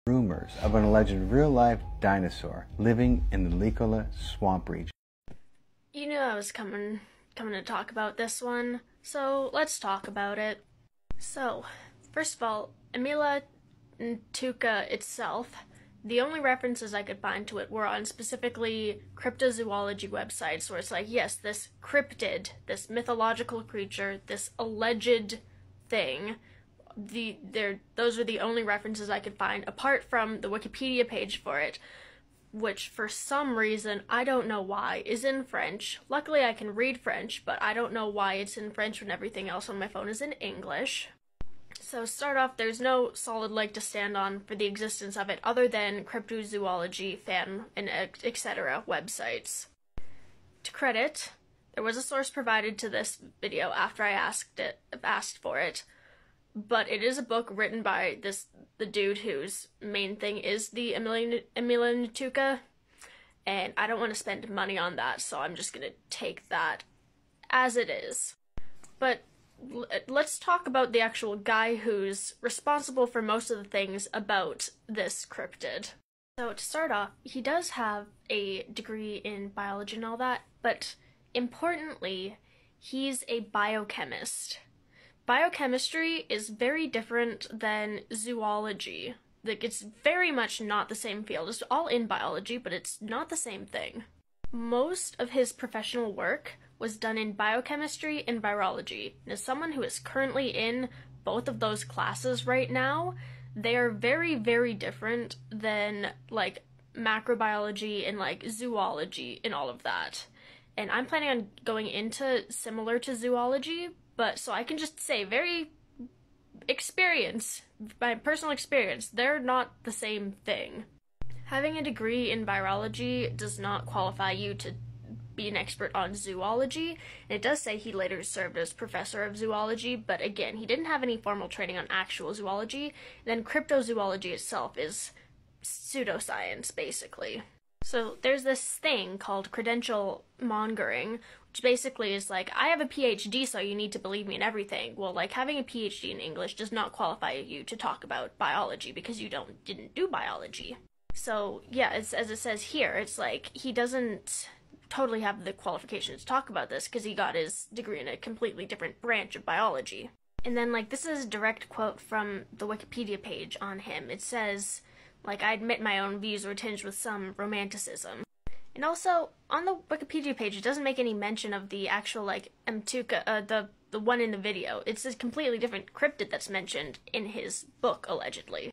Rumors of an alleged real-life dinosaur living in the Licola swamp region. You knew I was coming to talk about this one, so let's talk about it. So, first of all, Emela-ntouka itself, the only references I could find to it were on specifically cryptozoology websites where it's like, yes, this cryptid, this mythological creature, this alleged thing, those are the only references I could find apart from the Wikipedia page for it, which for some reason, I don't know why, is in French. Luckily I can read French, but I don't know why it's in French when everything else on my phone is in English. So start off, there's no solid leg to stand on for the existence of it other than cryptozoology, fan, and etc. websites. To credit, there was a source provided to this video after I asked for it, but it is a book written by the dude whose main thing is the Emela-ntouka, and I don't want to spend money on that, so I'm just gonna take that as it is. But let's talk about the actual guy who's responsible for most of the things about this cryptid. So to start off, he does have a degree in biology and all that, but importantly, he's a biochemist. Biochemistry is very different than zoology. Like, it's very much not the same field. It's all in biology, but it's not the same thing. Most of his professional work was done in biochemistry and virology. And as someone who is currently in both of those classes right now, they are very, very different than, like, macrobiology and, like, zoology and all of that. And I'm planning on going into similar to zoology, but so I can just say my personal experience, they're not the same thing. Having a degree in virology does not qualify you to be an expert on zoology, and it does say he later served as professor of zoology, but again, he didn't have any formal training on actual zoology. And then cryptozoology itself is pseudoscience, basically. So there's this thing called credential mongering, which basically is like, I have a PhD, so you need to believe me in everything. Well, like, having a PhD in English does not qualify you to talk about biology because you didn't do biology. So yeah, as it says here, it's like he doesn't totally have the qualifications to talk about this because he got his degree in a completely different branch of biology. And then, like, this is a direct quote from the Wikipedia page on him. It says, like, I admit my own views were tinged with some romanticism. And also, on the Wikipedia page, it doesn't make any mention of the actual, like, Emela-ntouka, the one in the video. It's a completely different cryptid that's mentioned in his book, allegedly.